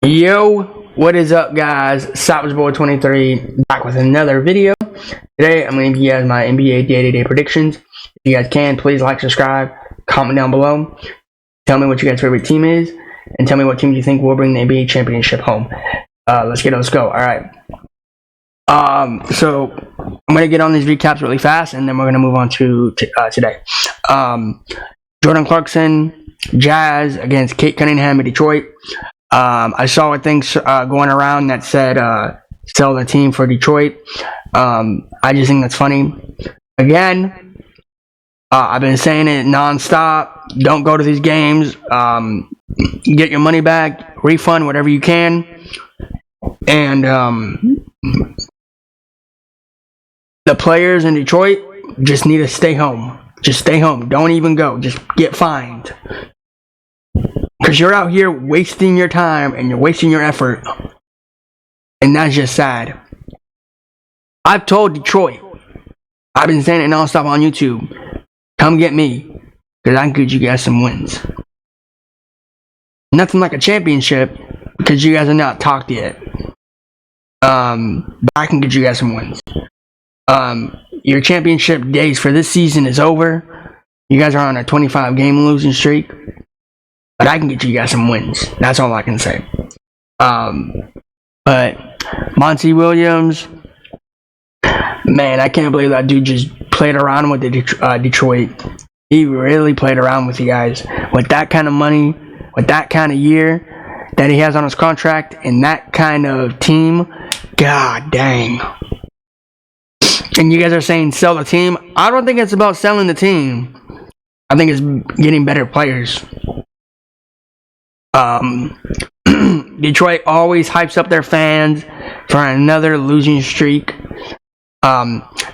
Yo, what is up, guys? SavageBoy23 back with another video. Today, I'm going to give you guys my NBA day-to-day predictions. If you guys can, please like, subscribe, comment down below. Tell me what your guys' favorite team is, and tell me what team you think will bring the NBA championship home. Let's go. All right. So I'm going to get on these recaps really fast, and then we're going to move on to today. Jordan Clarkson, Jazz against Cade Cunningham in Detroit. I saw things going around that said sell the team for Detroit. I just think that's funny. Again, I've been saying it nonstop. Don't go to these games. Get your money back, refund whatever you can, and the players in Detroit just need to stay home. Just stay home. Don't even go. Just get fined. Because you're out here wasting your time and you're wasting your effort. And that's just sad. I've told Detroit. I've been saying it nonstop on YouTube. Come get me. Because I can get you guys some wins. Nothing like a championship. Because you guys are not talked yet. But I can get you guys some wins. Your championship days for this season is over. You guys are on a 25-game losing streak. But I can get you guys some wins. That's all I can say. But Monty Williams, man, I can't believe that dude just played around with the Detroit. He really played around with you guys. With that kind of money, with that kind of year that he has on his contract, and that kind of team, god dang. And you guys are saying sell the team. I don't think it's about selling the team. I think it's getting better players. Detroit always hypes up their fans for another losing streak.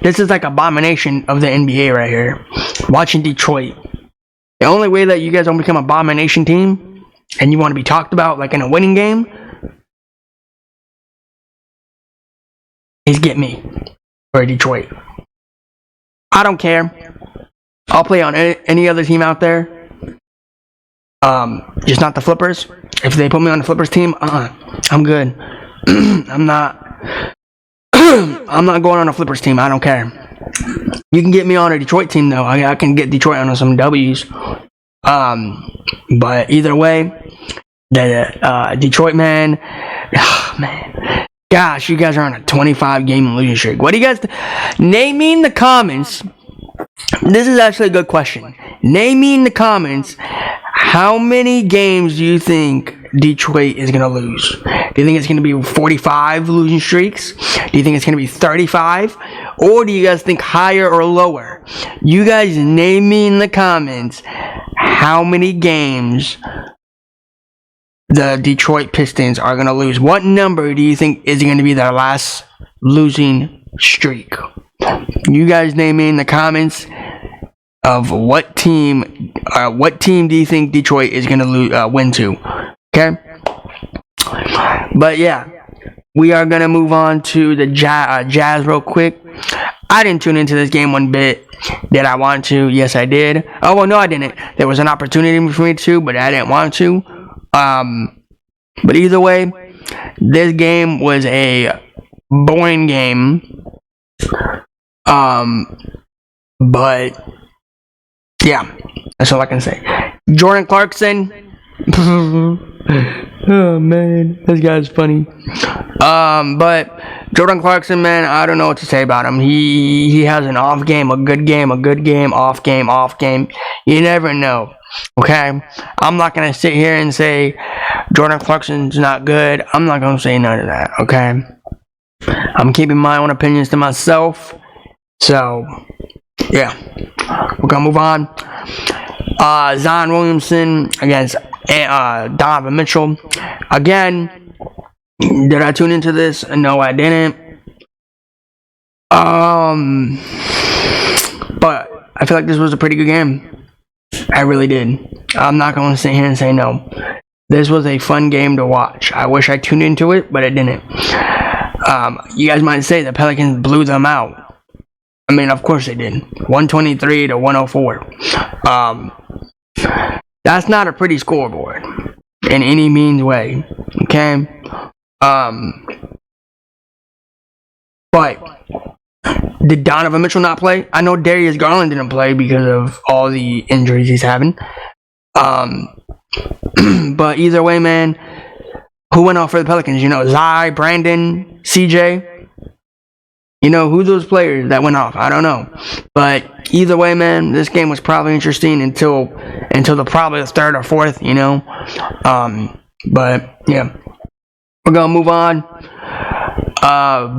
This is like abomination of the NBA right here. Watching Detroit. The only way that you guys don't become an abomination team and you want to be talked about like in a winning game is get me for Detroit. I don't care. I'll play on any other team out there. Just not the Flippers. If they put me on the Flippers team, I'm good. I'm not going on a Flippers team. I don't care. You can get me on a Detroit team though. I can get Detroit on some W's. But either way, the Detroit man, gosh, you guys are on a 25-game losing streak. What do you guys name me in the comments? This is actually a good question. Name me in the comments. How many games do you think Detroit is going to lose? Do you think it's going to be 45 losing streaks? Do you think it's going to be 35? Or do you guys think higher or lower? You guys name me in the comments how many games the Detroit Pistons are going to lose. What number do you think is going to be their last losing streak? You guys name me in the comments of what team do you think Detroit is going to win to, okay? But yeah, we are going to move on to the Jazz real quick. I didn't tune into this game one bit. Did I want to? Yes, I did. Oh, well, no, I didn't. There was an opportunity for me to, but I didn't want to. But either way, this game was a boring game. But yeah, that's all I can say. Jordan Clarkson. Oh man, this guy's funny. But Jordan Clarkson, man, I don't know what to say about him. He has an off game, a good game, off game. You never know. Okay, I'm not gonna sit here and say Jordan Clarkson's not good. I'm not gonna say none of that. Okay, I'm keeping my own opinions to myself. So yeah, we're gonna move on. Zion Williamson against Donovan Mitchell. Again, did I tune into this? No, I didn't. But I feel like this was a pretty good game. I really did. I'm not gonna sit here and say no. This was a fun game to watch. I wish I tuned into it, but I didn't. You guys might say the Pelicans blew them out. I mean, of course they did. 123 to 104. That's not a pretty scoreboard. in any means way. Okay? But did Donovan Mitchell not play? I know Darius Garland didn't play because of all the injuries he's having. But either way, man, who went off for the Pelicans? Zai, Brandon, CJ. Who those players that went off? I don't know. But either way, man, this game was probably interesting until probably the third or fourth, But yeah, we're gonna move on.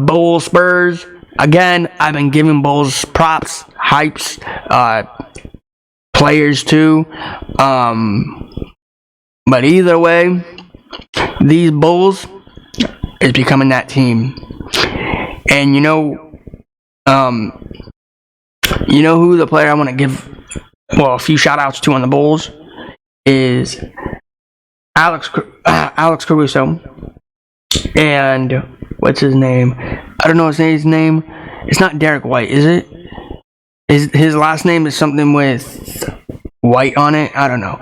Bulls Spurs. Again, I've been giving Bulls props, hypes, players too. But either way, these Bulls is becoming that team. And who the player I want to give a few shout outs to on the Bulls is Alex Caruso. And what's his name? I don't know his name. It's not Derek White, is it? His last name is something with White on it. I don't know.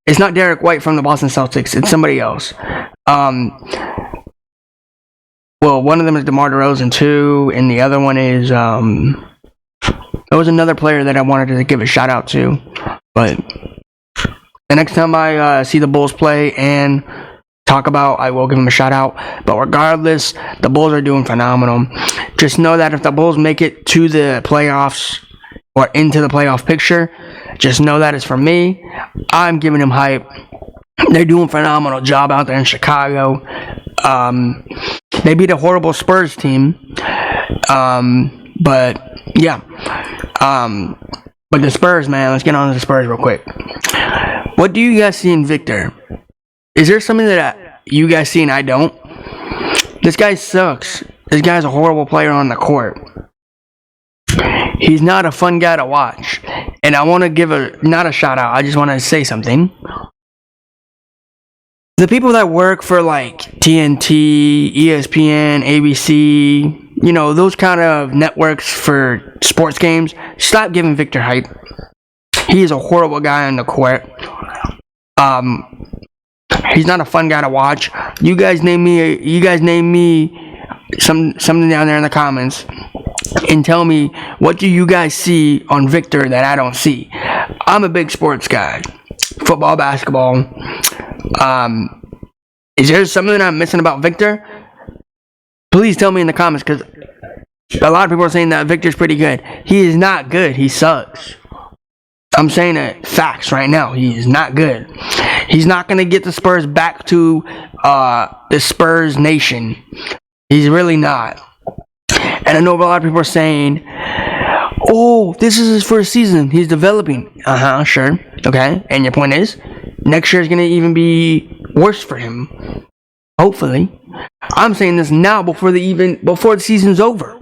It's not Derek White from the Boston Celtics. It's somebody else. Well, one of them is DeMar DeRozan too, and the other one is there was another player that I wanted to give a shout out to, but the next time I see the Bulls play and talk about, I will give them a shout out. But regardless, the Bulls are doing phenomenal. Just know that if the Bulls make it to the playoffs or into the playoff picture, just know that it's from me. I'm giving them hype. They're doing a phenomenal job out there in Chicago. They beat a horrible Spurs team. But yeah. But the Spurs, man, let's get on to the Spurs real quick. What do you guys see in Victor? Is there something that you guys see and I don't? This guy sucks. This guy's a horrible player on the court. He's not a fun guy to watch. And I want to give not a shout out, I just want to say something. The people that work for like TNT, ESPN, ABC, those kind of networks for sports games, stop giving Victor hype. He is a horrible guy on the court. He's not a fun guy to watch. You guys name me something down there in the comments and tell me, what do you guys see on Victor that I don't see? I'm a big sports guy. Football, basketball. Is there something I'm missing about Victor? Please tell me in the comments, because a lot of people are saying that Victor's pretty good. He is not good. He sucks. I'm saying it facts right now. He is not good. He's not going to get the Spurs back to the Spurs nation. He's really not. And I know a lot of people are saying, oh, this is his first season. He's developing. Sure. Okay. And your point is, next year is going to even be worse for him. Hopefully. I'm saying this now before the season's over.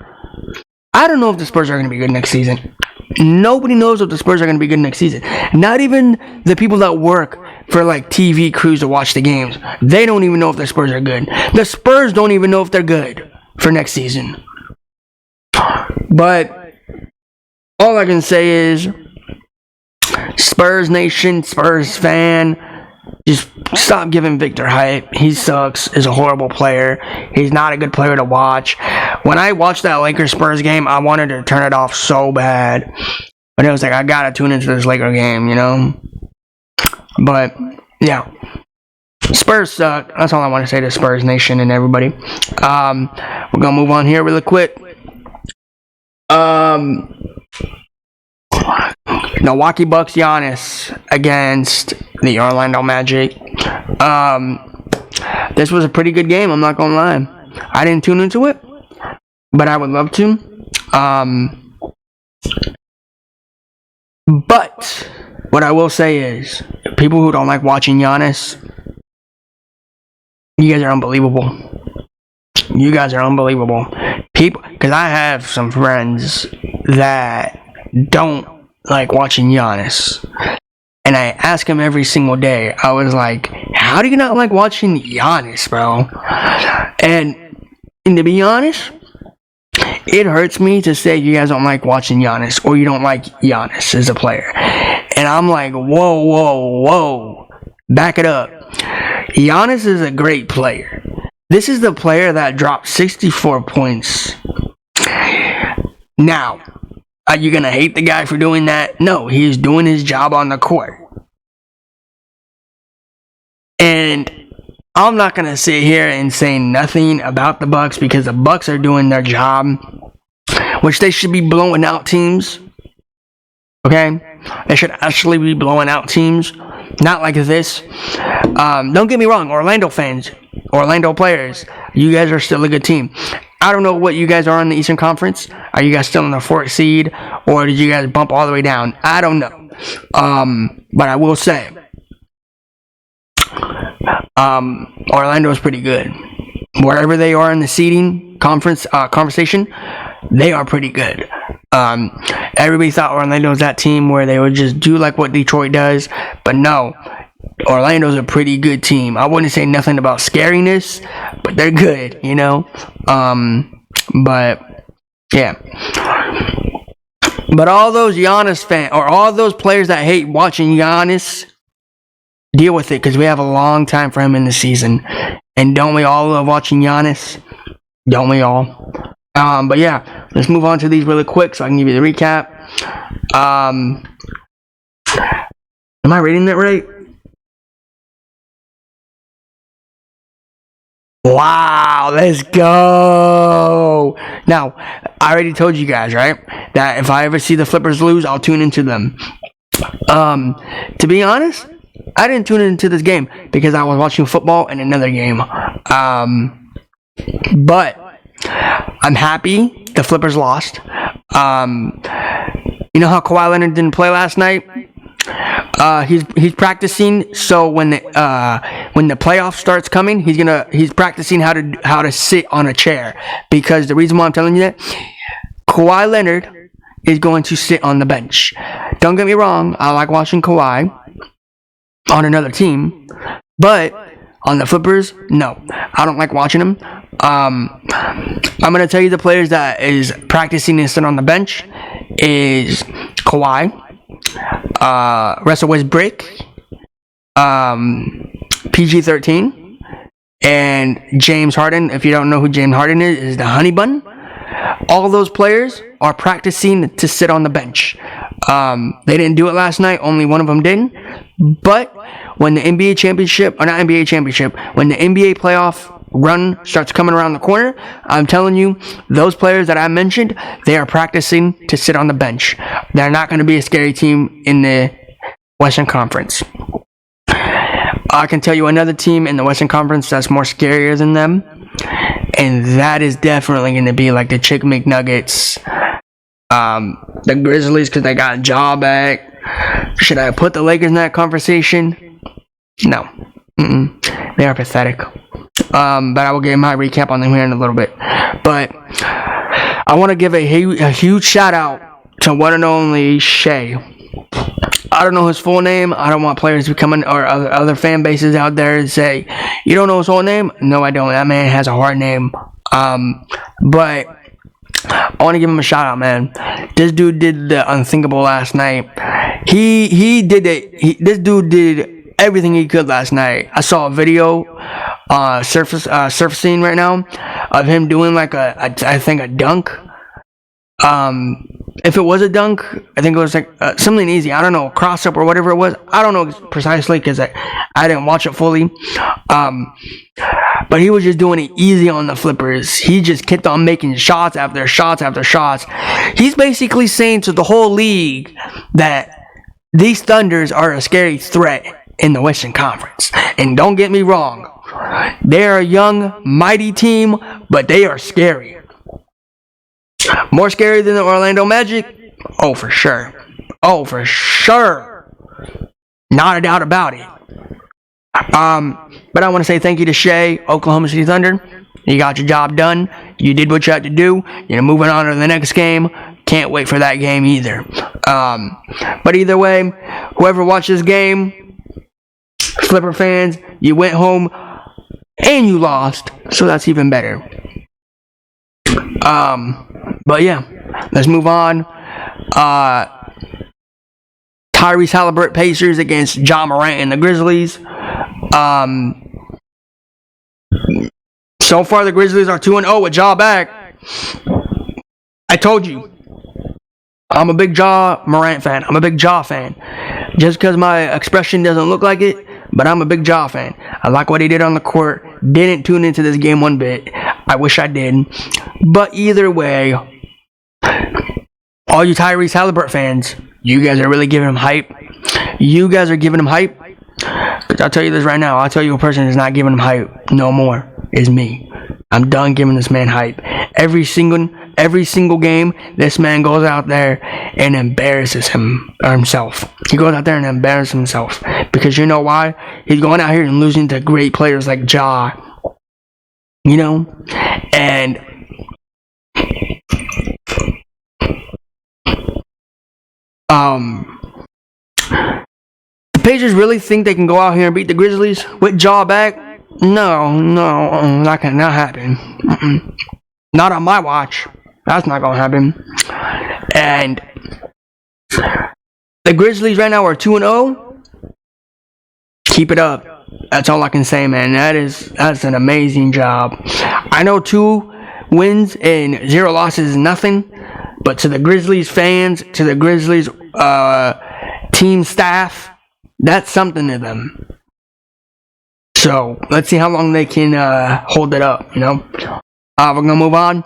I don't know if the Spurs are going to be good next season. Nobody knows if the Spurs are going to be good next season. Not even the people that work for like TV crews to watch the games. They don't even know if the Spurs are good. The Spurs don't even know if they're good for next season. But all I can say is, Spurs Nation, Spurs fan, just stop giving Victor hype. He sucks. He's a horrible player. He's not a good player to watch. When I watched that Lakers-Spurs game, I wanted to turn it off so bad. But it was like, I gotta tune into this Laker game, But, yeah. Spurs suck. That's all I want to say to Spurs Nation and everybody. We're gonna move on here really quick. Milwaukee Bucks Giannis against the Orlando Magic. This was a pretty good game, I'm not gonna lie. I didn't tune into it, but I would love to. But what I will say is, people who don't like watching Giannis, you guys are unbelievable. You guys are unbelievable. Because I have some friends that don't like watching Giannis. And I ask him every single day. I was like, how do you not like watching Giannis, bro? And to be honest, it hurts me to say you guys don't like watching Giannis, or you don't like Giannis as a player. And I'm like, whoa. Back it up. Giannis is a great player. This is the player that dropped 64 points. Now, are you going to hate the guy for doing that? No, he's doing his job on the court. And I'm not going to sit here and say nothing about the Bucks because the Bucks are doing their job, which they should be blowing out teams. Okay? They should actually be blowing out teams. Not like this. Don't get me wrong, Orlando fans, Orlando players, you guys are still a good team. I don't know what you guys are in the Eastern Conference. Are you guys still in the 4th seed? Or did you guys bump all the way down? I don't know. But I will say, Orlando is pretty good. Wherever they are in the seeding conversation, they are pretty good. Everybody thought Orlando was that team where they would just do like what Detroit does, but no, Orlando's a pretty good team. I wouldn't say nothing about scariness, but they're good, you know. But yeah. But all those Giannis fans, or all those players that hate watching Giannis, deal with it, because we have a long time for him in the season. And don't we all love watching Giannis? Don't we all? But yeah, let's move on to these really quick so I can give you the recap. Am I reading that right? Wow, let's go. Now, I already told you guys, right, that if I ever see the Flippers lose, I'll tune into them. To be honest, I didn't tune into this game because I was watching football in another game. But I'm happy the Flippers lost. You know how Kawhi Leonard didn't play last night? He's practicing, so when the playoff starts coming, he's practicing how to sit on a chair, because the reason why I'm telling you that, Kawhi Leonard is going to sit on the bench. Don't get me wrong, I like watching Kawhi on another team, but on the Flippers, no, I don't like watching him. I'm gonna tell you the players that is practicing to sit on the bench is Kawhi, Russell Westbrook, PG-13, and James Harden. If you don't know who James Harden is the honey bun. All those players are practicing to sit on the bench. They didn't do it last night. Only one of them did. But when the NBA championship, or not NBA championship, when the NBA playoff run starts coming around the corner, I'm telling you, those players that I mentioned, they are practicing to sit on the bench. They're not going to be a scary team in the Western Conference. I can tell you another team in the Western Conference that's more scarier than them, and that is definitely going to be like the Chicken McNuggets, the Grizzlies, because they got Ja back. Should I put the Lakers in that conversation? No. They are pathetic. But I will give my recap on them here in a little bit. But I want to give a huge shout out to one and only Shea. I don't know his full name. I don't want players to come in, or other fan bases out there and say, you don't know his whole name? No, I don't. That man has a hard name. But I want to give him a shout out, man. This dude did the unthinkable last night. He did it. This dude did everything he could last night. I saw a video surfacing right now of him doing like I think a dunk. If it was a dunk, I think it was like something easy. I don't know, cross up or whatever it was. I don't know precisely because I didn't watch it fully. But he was just doing it easy on the Flippers. He just kept on making shots after shots after shots. He's basically saying to the whole league that these Thunders are a scary threat in the Western Conference. And don't get me wrong, they're a young, mighty team, but they are scary. More scary than the Orlando Magic? Oh, for sure. Oh, for sure. Not a doubt about it. But I want to say thank you to Shea, Oklahoma City Thunder. You got your job done. You did what you had to do. You're moving on to the next game. Can't wait for that game either. But either way, whoever watched this game, Flipper fans, you went home and you lost, so that's even better. But yeah, let's move on. Tyrese Haliburton Pacers against Ja Morant and the Grizzlies. So far, the Grizzlies are 2-0 with Ja back. I told you, I'm a big Ja Morant fan. I'm a big Ja fan. Just because my expression doesn't look like it, but I'm a big Ja fan. I like what he did on the court. Didn't tune into this game one bit. I wish I did. But either way, all you Tyrese Halliburton fans, you guys are really giving him hype. You guys are giving him hype. Because I'll tell you this right now. I'll tell you a person who's not giving him hype no more is me. I'm done giving this man hype. Every single game, this man goes out there and embarrasses himself. He goes out there and embarrasses himself. Because you know why? He's going out here and losing to great players like Ja. You know? And the Pacers really think they can go out here and beat the Grizzlies with Ja back? No, that cannot happen. Not on my watch. That's not gonna happen. And the Grizzlies right now are 2-0. Keep it up. That's all I can say, man. That's an amazing job. I know 2 wins and 0 losses is nothing, but to the Grizzlies fans, to the Grizzlies team staff, that's something to them. So let's see how long they can hold it up. You know, we're gonna move on.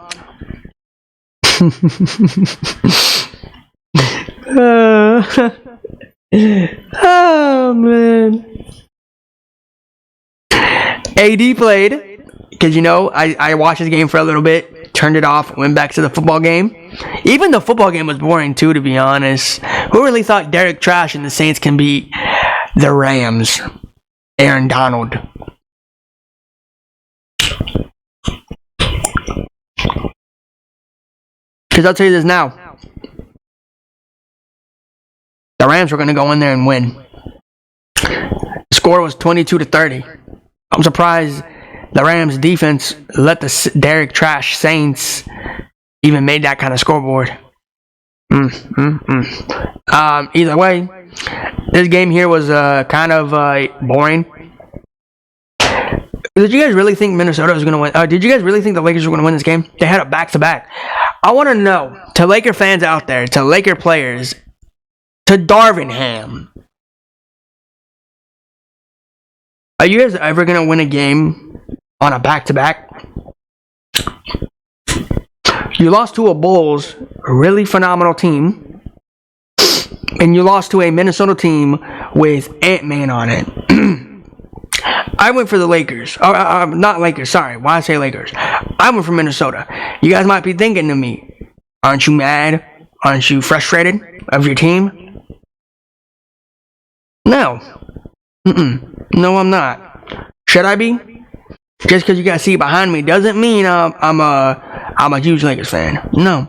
Oh man. AD played, because you know I watched this game for a little bit, turned it off, went back to the football game. Even the football game was boring too, to be honest. Who really thought Derek Trash and the Saints can beat the Rams? Aaron Donald. Because I'll tell you this now. The Rams were going to go in there and win. The score was 22-30. I'm surprised the Rams defense let the Derek Trash Saints even made that kind of scoreboard. Either way, this game here was kind of boring. Did you guys really think Minnesota was going to win? Did you guys really think the Lakers were going to win this game? They had a back-to-back. I want to know, to Laker fans out there, to Laker players, to Darvingham, are you guys ever going to win a game on a back-to-back? You lost to a Bulls, a really phenomenal team, and you lost to a Minnesota team with Ant-Man on it. I went for the Lakers. Not Lakers, sorry. Why I say Lakers? I went for Minnesota. You guys might be thinking to me, aren't you mad? Aren't you frustrated of your team? No. No, I'm not. Should I be? Just because you guys see behind me doesn't mean I'm a huge Lakers fan. No.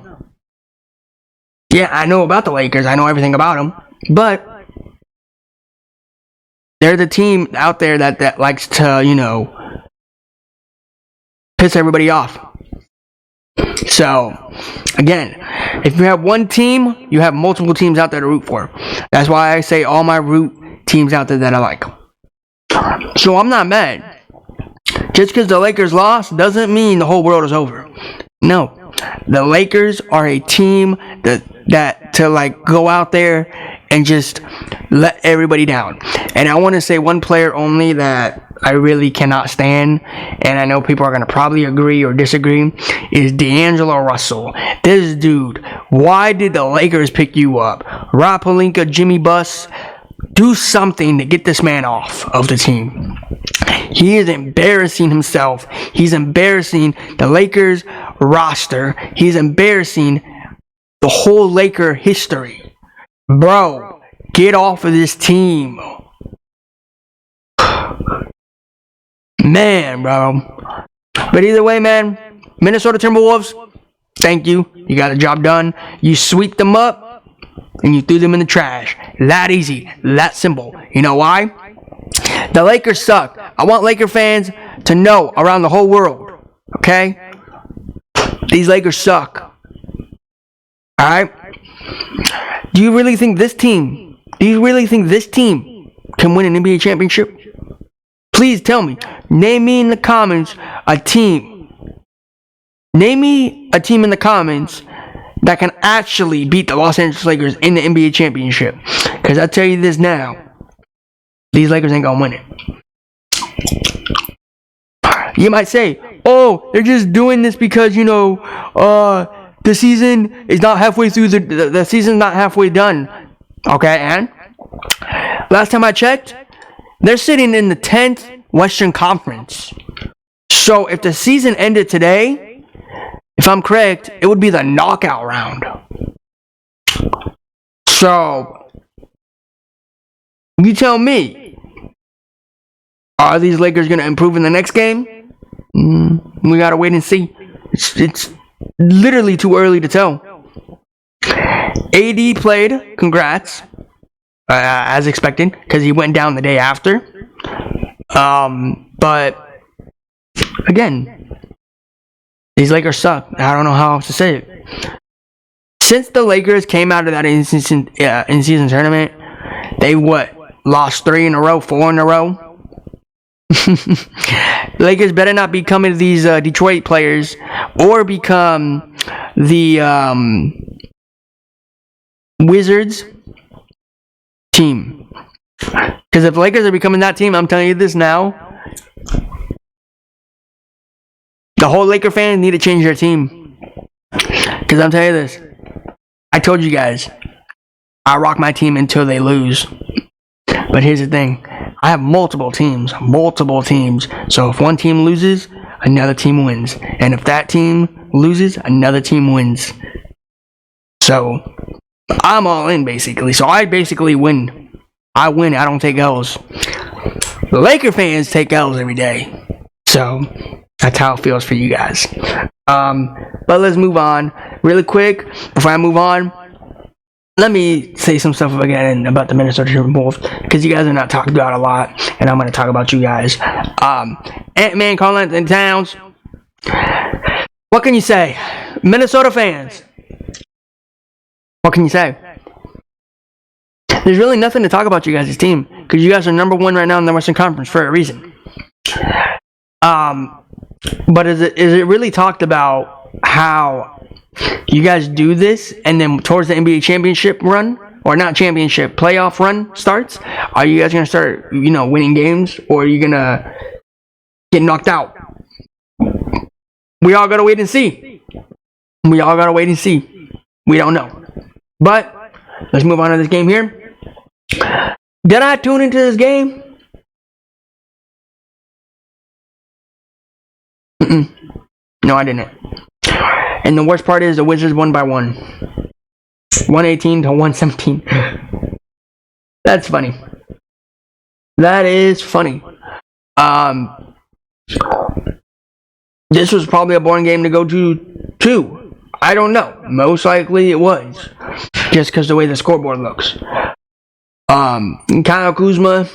Yeah, I know about the Lakers. I know everything about them. But they're the team out there that likes to, you know, piss everybody off. So, again, if you have one team, you have multiple teams out there to root for. That's why I say all my root teams out there that I like. So I'm not mad. Just because the Lakers lost doesn't mean the whole world is over. No. The Lakers are a team that to like go out there and just let everybody down. And I want to say one player only that I really cannot stand, and I know people are going to probably agree or disagree, is D'Angelo Russell. This dude, why did the Lakers pick you up? Rob Pelinka, Jimmy Buss, do something to get this man off of the team. He is embarrassing himself. He's embarrassing the Lakers roster. He's embarrassing the whole Laker history. Bro, get off of this team. Man, bro. But either way, man, Minnesota Timberwolves, thank you. You got the job done. You sweep them up and you threw them in the trash. That easy. That simple. You know why? The Lakers suck. I want Laker fans to know around the whole world. Okay? These Lakers suck. Alright? Do you really think this team can win an NBA championship? Please tell me. Name me in the comments a team. Name me a team in the comments that can actually beat the Los Angeles Lakers in the NBA championship. Because I tell you this now, these Lakers ain't gonna win it. You might say, oh, they're just doing this because, the season is not halfway through, the season's not halfway done. Okay, and last time I checked, they're sitting in the 10th Western Conference. So if the season ended today, if I'm correct, it would be the knockout round. So, you tell me, are these Lakers going to improve in the next game? We got to wait and see. It's literally too early to tell. AD played, congrats, as expected, because he went down the day after. But, again, these Lakers suck. I don't know how else to say it. Since the Lakers came out of that in-season tournament, they lost 3 in a row, 4 in a row. Lakers better not be coming to these Detroit players or become the Wizards team. Because if Lakers are becoming that team, I'm telling you this now, the whole Laker fans need to change their team. Because I'm telling you this, I told you guys, I rock my team until they lose. But here's the thing, I have multiple teams. So if one team loses, another team wins. And if that team loses, another team wins. So I'm all in, basically. So I basically win. I win. I don't take L's. The Laker fans take L's every day. So that's how it feels for you guys. But let's move on really quick. Before I move on, let me say some stuff again about the Minnesota Timberwolves, because you guys are not talked about a lot, and I'm going to talk about you guys. Ant-Man, Karl-Anthony Towns. What can you say? Minnesota fans. What can you say? There's really nothing to talk about you guys' team, because you guys are number 1 right now in the Western Conference for a reason. But is it really talked about how you guys do this, and then towards the NBA championship run, or not championship, playoff run starts, are you guys going to start, winning games, or are you going to get knocked out? We all got to wait and see. We don't know. But let's move on to this game here. Did I tune into this game? No, I didn't. And the worst part is the Wizards won by 1. 118 to 117. That's funny. That is funny. This was probably a boring game to go to too. I don't know. Most likely it was. Just because the way the scoreboard looks. Kyle Kuzma.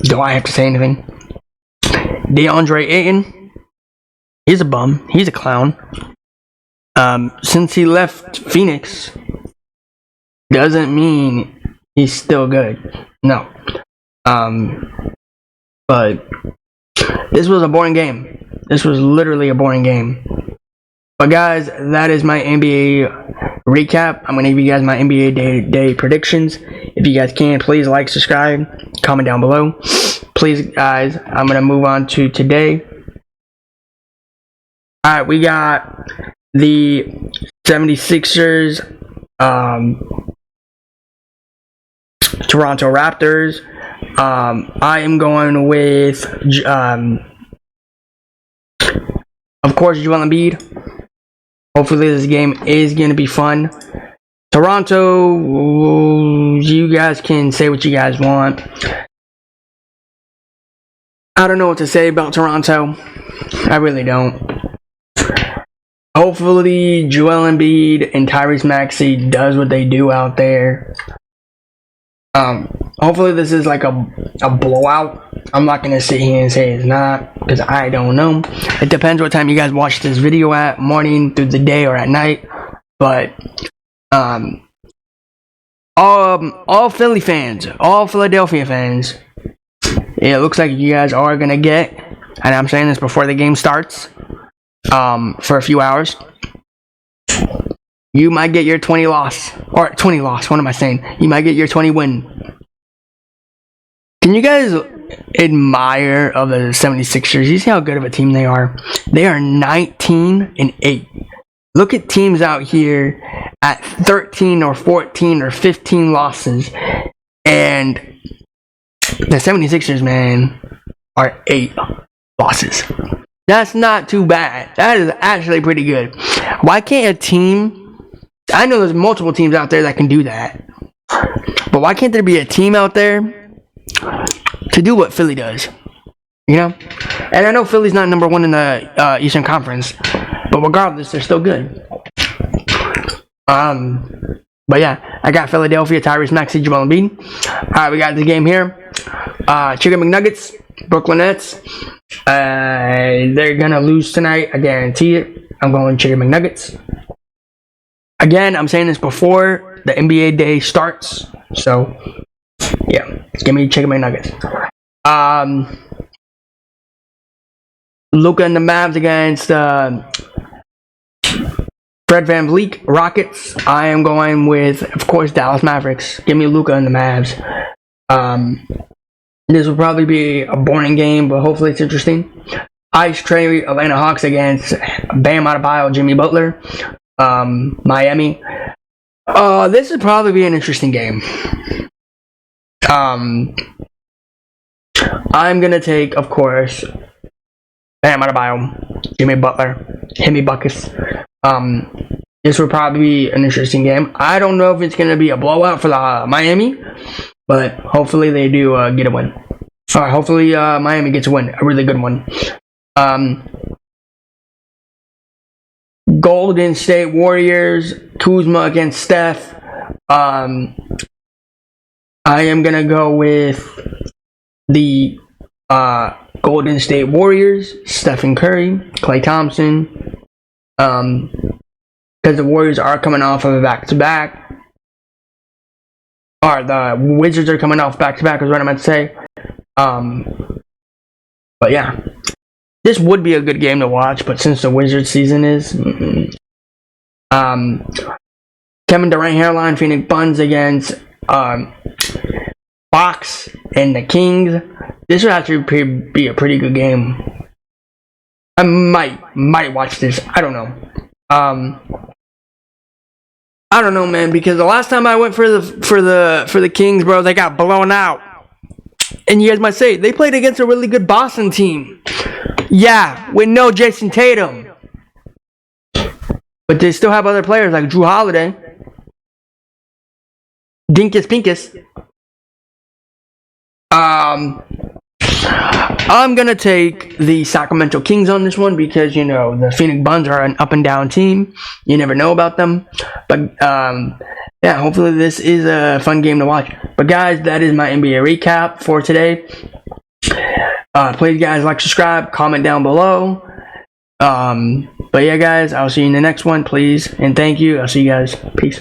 Do I have to say anything? DeAndre Ayton, he's a bum. He's a clown. Since he left Phoenix, doesn't mean he's still good. No. But this was a boring game. This was literally a boring game. But guys, that is my NBA recap. I'm going to give you guys my NBA day predictions. If you guys can, please like, subscribe, comment down below. Please, guys, I'm going to move on to today. Alright, we got the 76ers, Toronto Raptors. I am going with, of course, Joel Embiid. Hopefully this game is going to be fun. Toronto, you guys can say what you guys want. I don't know what to say about Toronto. I really don't. Hopefully Joel Embiid and Tyrese Maxey does what they do out there. Hopefully this is like a blowout. I'm not going to sit here and say it's not, because I don't know. It depends what time you guys watch this video at, morning, through the day, or at night. But all Philly fans, all Philadelphia fans. It looks like you guys are gonna get, and I'm saying this before the game starts, for a few hours. You might get your 20 loss. What am I saying? You might get your 20 win. Can you guys admire of the 76ers? You see how good of a team they are? They are 19-8. Look at teams out here at 13 or 14 or 15 losses. And the 76ers, man, are 8 losses. That's not too bad. That is actually pretty good. Why can't a team... I know there's multiple teams out there that can do that. But why can't there be a team out there to do what Philly does? You know? And I know Philly's not number 1 in the Eastern Conference. But regardless, they're still good. But yeah, I got Philadelphia, Tyrese Maxey, Joel Embiid. Alright, we got the game here. Chicken McNuggets, Brooklyn Nets. They're gonna lose tonight. I guarantee it. I'm going Chicken McNuggets. Again, I'm saying this before the NBA day starts. So, yeah, give me Chicken McNuggets. Luka and the Mavs against Fred VanVleet Rockets. I am going with, of course, Dallas Mavericks. Give me Luka and the Mavs. This will probably be a boring game, but hopefully it's interesting. Ice Trae Atlanta Hawks against Bam Adebayo, Jimmy Butler. Miami. This would probably be an interesting game. I'm gonna take, of course, Bam Adebayo, Jimmy Butler, Himmy Buckets. This would probably be an interesting game. I don't know if it's gonna be a blowout for the Miami, but hopefully they do get a win. Hopefully Miami gets a win, a really good one. Golden State Warriors, Kuzma against Steph. I am gonna go with the Golden State Warriors, Stephen Curry, Klay Thompson. Because the Warriors are coming off of a back-to-back. Or the Wizards are coming off back-to-back is what I meant to say. But yeah. This would be a good game to watch, but since the Wizards season is... Kevin Durant hairline, Phoenix Suns against Fox and the Kings. This would actually be a pretty good game. I might watch this. I don't know. I don't know, man, because the last time I went for the Kings, bro, they got blown out. And you guys might say they played against a really good Boston team. Yeah, with no Jason Tatum. But they still have other players like Drew Holiday. Dinkus Pinkus. I'm going to take the Sacramento Kings on this one because, you know, the Phoenix Suns are an up and down team. You never know about them. But, yeah, hopefully this is a fun game to watch. But, guys, that is my NBA recap for today. Please, guys, like, subscribe, comment down below. But, yeah, guys, I'll see you in the next one, please. And thank you. I'll see you guys. Peace.